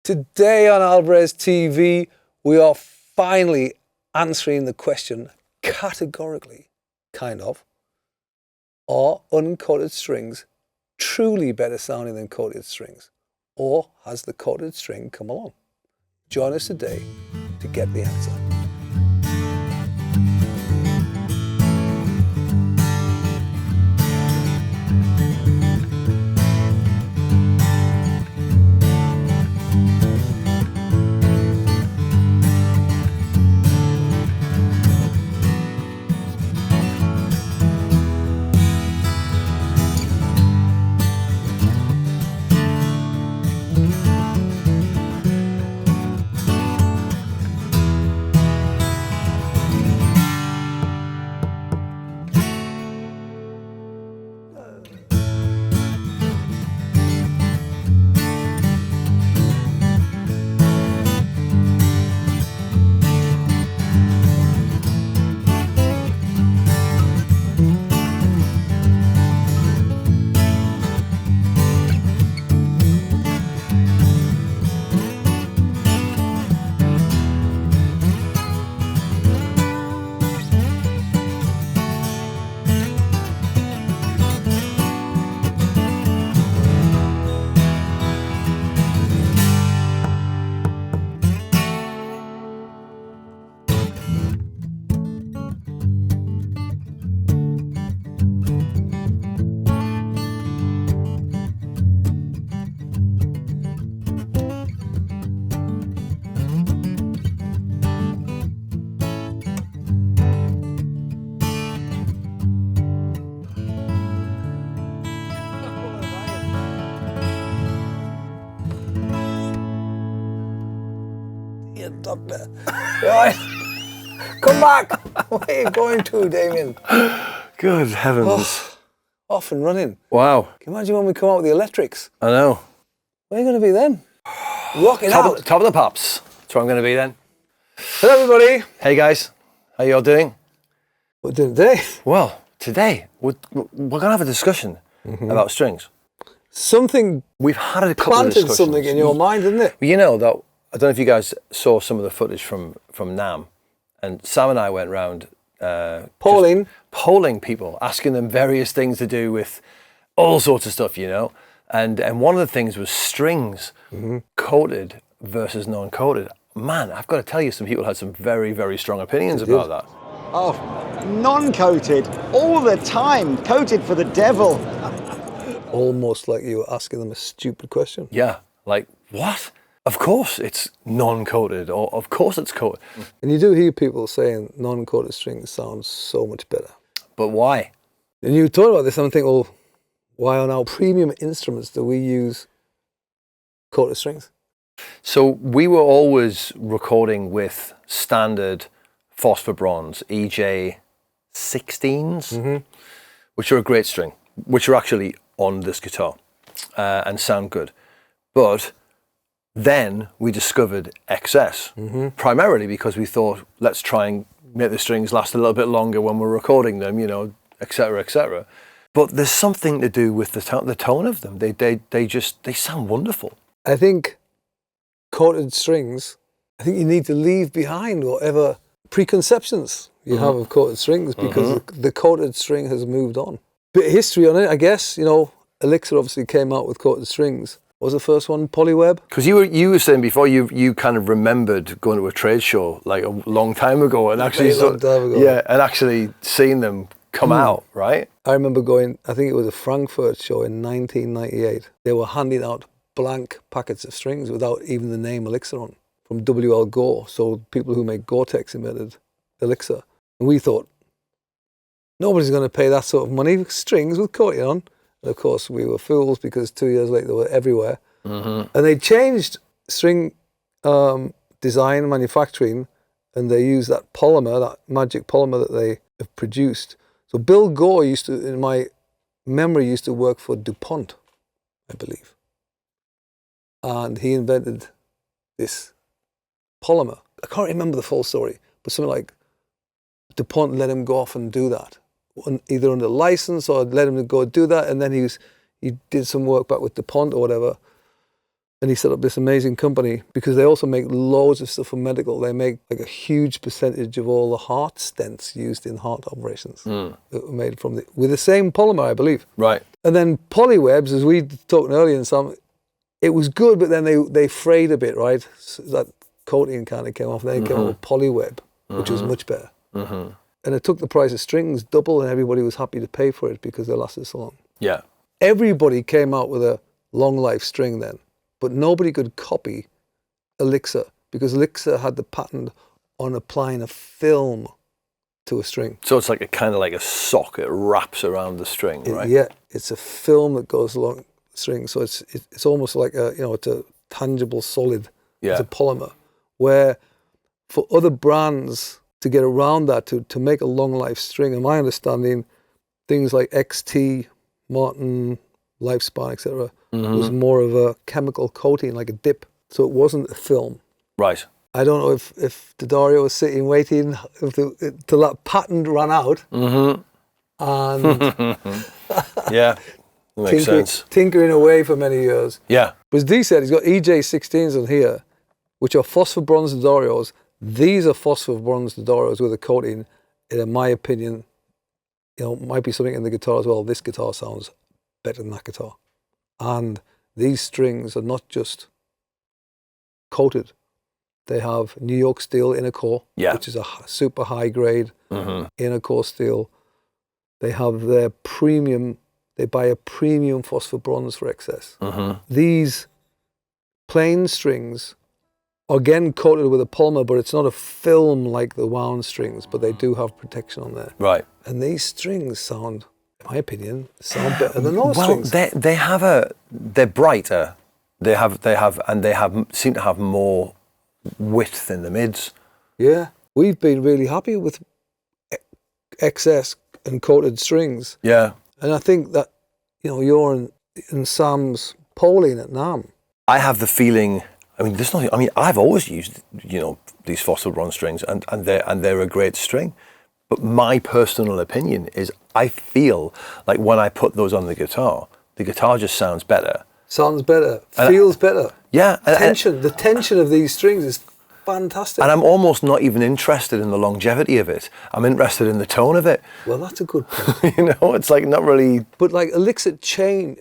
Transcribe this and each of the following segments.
Today on Alvarez TV, we are finally answering the question categorically, kind of, are uncoated strings truly better sounding than coated strings? Or has the coated string come along? Join us today to get the answer. Doctor, right? Come back. Where are you going to, Damien? Good heavens. Oh, off and running. Wow. Can you imagine when we come out with the electrics? I know. Where are you going to be then? Rocking out. Top of the pops. That's where I'm going to be then. Hello, everybody. Hey, guys. How you all doing? What are we doing today? Well, today we're going to have a discussion about strings. Something We've had a couple of planted discussions. something in your mind, didn't it? You know, that I don't know if you guys saw some of the footage from NAMM, and Sam and I went round polling people, asking them various things to do with all sorts of stuff, you know. And one of the things was strings, coated versus non-coated. Man, I've got to tell you, some people had some very, very strong opinions about that. Oh, non-coated, all the time, coated for the devil. Almost like you were asking them a stupid question. Yeah, like, what? Of course it's non-coated, or of course it's coated. And you do hear people saying non-coated strings sound so much better. But why? And you talk about this, and I'm thinking, well, why on our premium instruments do we use coated strings? So we were always recording with standard phosphor bronze EJ 16s, which are a great string, which are actually on this guitar and sound good. But then we discovered XS, primarily because we thought, let's try and make the strings last a little bit longer when we're recording them, you know, et cetera, et cetera. But there's something to do with the tone of them. They sound wonderful. I think coated strings, I think you need to leave behind whatever preconceptions you have of coated strings, because the coated string has moved on. Bit of history on it, I guess. You know, Elixir obviously came out with coated strings. What was the first one? Polyweb? Because you were saying before, you kind of remembered going to a trade show like a long time ago and actually and actually seeing them come out, right? I remember going, I think it was a Frankfurt show in 1998. They were handing out blank packets of strings without even the name Elixir on, from WL Gore. So people who make Gore-Tex invented Elixir. And we thought, nobody's going to pay that sort of money for strings with coating on. And of course, we were fools, because 2 years later they were everywhere. And they changed string design, manufacturing, and they used that polymer, that magic polymer that they have produced. So Bill Gore used to, in my memory, used to work for DuPont, I believe. And he invented this polymer. I can't remember the full story, but something like DuPont let him go off and do that, either under license or let him go do that. And then he did some work back with DuPont or whatever. and he set up this amazing company because they also make loads of stuff for medical. They make like a huge percentage of all the heart stents used in heart operations that were made with the same polymer, I believe. Right. And then polywebs, as we talked earlier in some, it was good, but then they frayed a bit, right? So that coating kind of came off, and then it came up with polyweb, which was much better. And it took the price of strings double, and everybody was happy to pay for it because they lasted so long. Yeah. Everybody came out with a long life string then, but nobody could copy Elixir because Elixir had the patent on applying a film to a string. So it's like a sock. It wraps around the string, right? Yeah, it's a film that goes along the string. So it's almost like it's a tangible solid. Yeah. It's a polymer. Where for other brands to get around that, to make a long life string, in my understanding, things like XT, Martin, Lifespan, etc., was more of a chemical coating, like a dip. So it wasn't a film. Right. I don't know if D'Addario was sitting waiting till that patent ran out. And Yeah, makes sense. Tinkering away for many years. Yeah. But as Dee said, he's got EJ16s on here, which are phosphor bronze D'Addarios. These are phosphor bronze D'Addarios with a coating. And in my opinion, might be something in the guitar as well. This guitar sounds better than that guitar. And these strings are not just coated. They have New York steel inner core, which is a super high grade inner core steel. They have their premium, they buy a premium phosphor bronze for excess. These plain strings are again coated with a polymer, but it's not a film like the wound strings, but they do have protection on there. Right. And these strings sound, in my opinion, better than those strings. They're brighter. They seem to have more width in the mids. Yeah. We've been really happy with XS and coated strings. Yeah. And I think that, you're in Sam's polling at NAMM. I have the feeling, I've always used, these phosphor bronze strings and they're a great string. But my personal opinion is I feel like when I put those on the guitar just sounds better. Sounds better, feels better. Yeah. The tension of these strings is fantastic. And I'm almost not even interested in the longevity of it. I'm interested in the tone of it. Well, that's a good point. It's like not really... But like Elixir chain,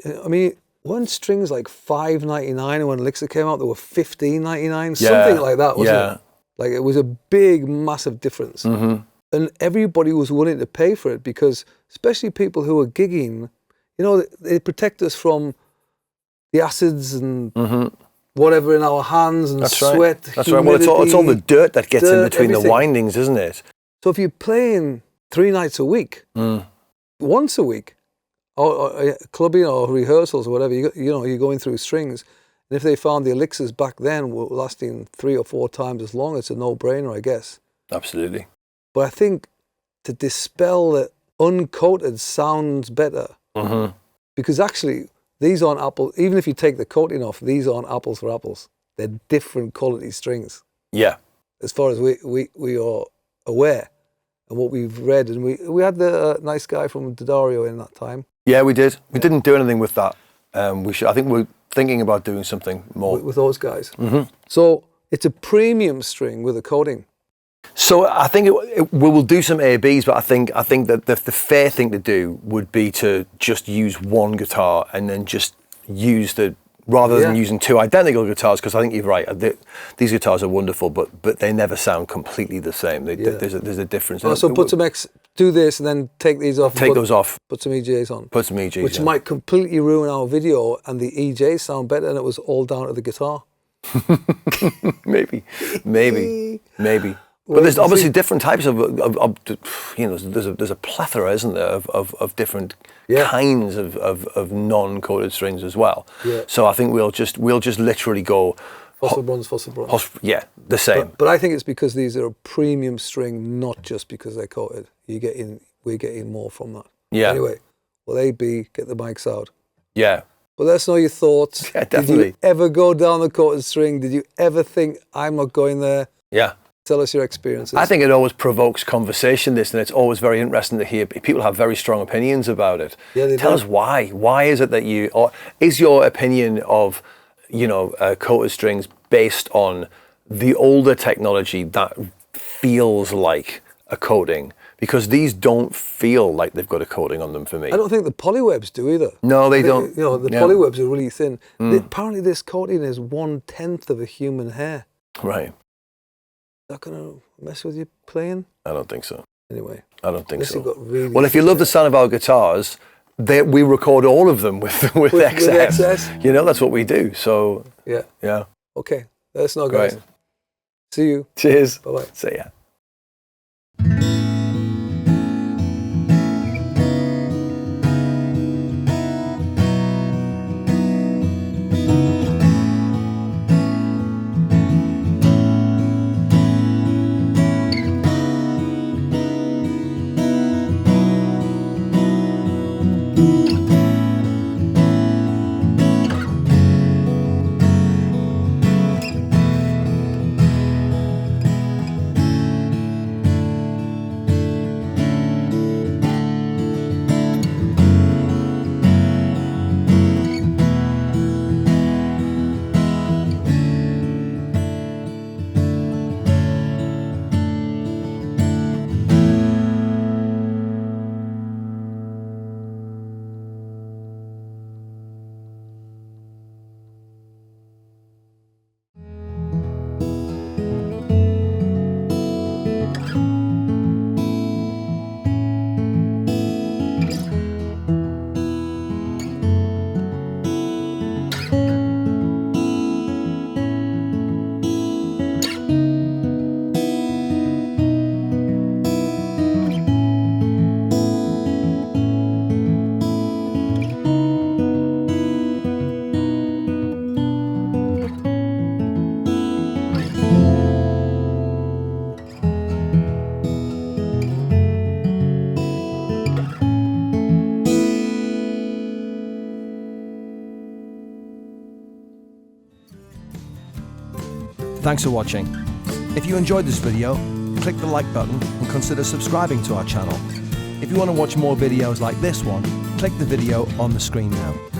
weren't strings like $5.99, and when Elixir came out, they were $15.99, something like that, wasn't it? Like it was a big, massive difference. And everybody was willing to pay for it because, especially people who are gigging, they protect us from the acids and whatever in our hands and sweat. That's right. Well, it's all the dirt that gets in between the windings, isn't it? So if you're playing 3 nights a week, once a week, or clubbing or rehearsals or whatever, you're going through strings. And if they found the Elixirs back then were lasting 3 or 4 times as long, it's a no-brainer, I guess. Absolutely. But I think to dispel that uncoated sounds better, because actually these aren't apples. Even if you take the coating off, these aren't apples for apples. They're different quality strings. Yeah. As far as we are aware and what we've read, and we had the nice guy from D'Addario in that time. Yeah, we did. We didn't do anything with that. I think we're thinking about doing something more with those guys. So it's a premium string with a coating. So I think we will do some A/Bs, but I think that the fair thing to do would be to just use one guitar and then just use rather than using 2 identical guitars, because I think you're right. These guitars are wonderful, but they never sound completely the same. There's a difference. So do this and then take these off. Take those off. Put some EJs on. Put some EJs which might completely ruin our video, and the EJs sound better, and it was all down to the guitar. Maybe. But there's obviously different types of there's a plethora, isn't there, of different kinds of non-coated strings as well. Yeah. So I think we'll just literally go phosphor bronze. The same. But I think it's because these are a premium string, not just because they're coated. We're getting more from that. Yeah. Anyway, well, A/B, get the mics out. Yeah. But let us know your thoughts. Yeah, definitely. Did you ever go down the coated string? Did you ever think, I'm not going there? Yeah. Tell us your experiences. I think it always provokes conversation, and it's always very interesting to hear people have very strong opinions about it. Yeah, Tell us why. Why is it that or is your opinion of you know, coated strings based on the older technology that feels like a coating, because these don't feel like they've got a coating on them for me. I don't think the polywebs do either. No, they don't. You know, the polywebs are really thin. Apparently this coating is 1/10 of a human hair. Right. Is that going to mess with your playing? I don't think so. Anyway. I don't think Unless you've so. got really Well, if you love the sound of our guitars, we record all of them with XS. With XS. You know, that's what we do. So, Yeah. yeah. Okay. Let us know, guys. Great. See you. Cheers. Bye-bye. See ya. Thanks for watching. If you enjoyed this video, click the like button and consider subscribing to our channel. If you want to watch more videos like this one, click the video on the screen now.